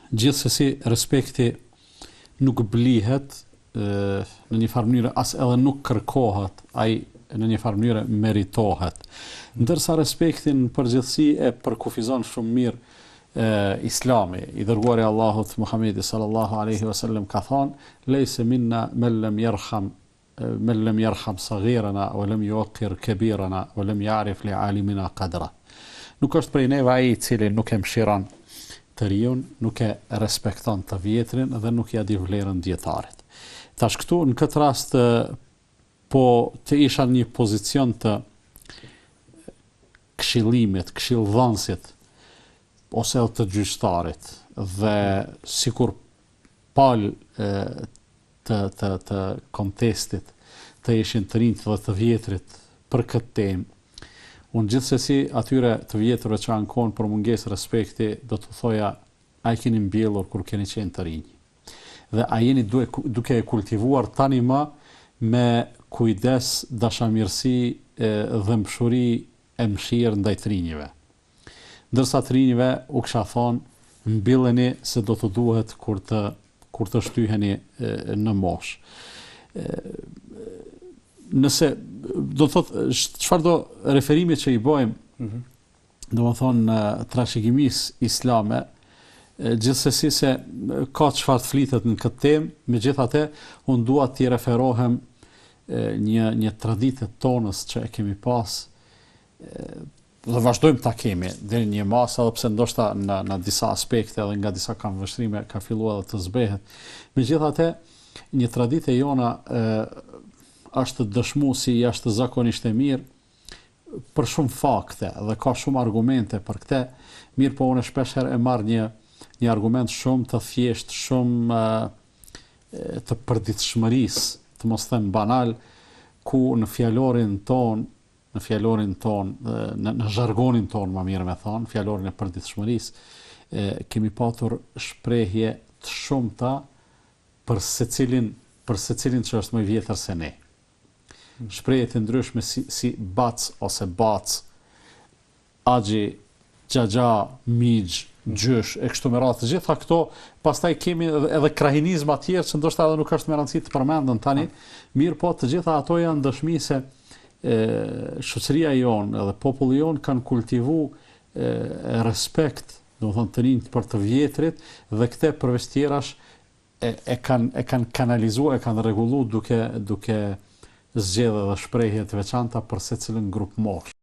Gjithsesi respekti nuk blihet në një farë mënyrë, as edhe nuk kërkohet, ai në një farë mënyrë meritohet. Ndërsa respektin përgjithësi e përkufizon shumë mirë Islami. I dërguari Allahut Muhamedi sallallahu alaihi wasallam ka thënë: "Laysa minna man lam yarham saghirana wa lam yuqir kabirana wa lam ya'rif li 'alimina qadra." Nuk është prej neve ai I cili nuk e mëshiron të riun, nuk e respekton të vjetrin dhe nuk ja di vlerën dietarit. Tash këtu në këtë rast po të isha në një pozicion të këshillimit, këshilldhënësit ose të gjyqtarit dhe sikur palë të kontestit të ishin të rinjt dhe të vjetrit për këtë temë, unë gjithsesi atyre të vjetrëve që ankon për mungesë respekti, do të thoja, a I keni mbjellur kur keni qenë të rinj. Dhe a jeni duke e kultivuar tani më me kujdes, dashamirësi dhe mshuri e mshirë ndaj të rinjve. Ndërsa të rinjve u kisha thonë, mbilleni se do të duhet kur të shtyheni në moshë. Nëse do të thotë çfarë do referimi që I bëjmë, do të thonë trashëgimisë islame, gjithsesi se ka çfarë të flitet në këtë temë, megjithatë unë dua t'i referohem një traditë tonës që e kemi pas dhe vazhdojmë ta kemi deri në një masë, edhe pse ndoshta në disa aspekte edhe nga disa kanë vështrime ka filluar edhe të zbehet. Megjithatë, një traditë e jona është dëshmu si jashtë zakonisht e mirë për shumë fakte dhe ka shumë argumente për këtë, mirë po unë shpeshherë e marr një argument shumë të thjesht, shumë të përditshmërisë, të mos them banal, ku në fjalorin ton, në zhargonin ton, më mirë me thonë, fjalorin e përditshmërisë, kemi patur shprehje të shumta për secilin që është më I vjetër se ne. Shprehje të ndryshme si bac ose bac, axhi, xhaxha, migj, gjysh, e kështu me radhë. Të gjitha këto, pastaj kemi edhe krahinizma tjerë që ndoshta edhe nuk është me rëndësi të përmendën tani, mirë po të gjitha ato janë dëshmi se shoqëria jonë edhe populli jonë kanë kultivu respekt, do të thonë të rinjt për të vjetrit, dhe këte përveç tjerash e kanë kanalizuar, e kanë rregullu duke zgjedhë dhe shprehje të veçanta për secilin grup mosh.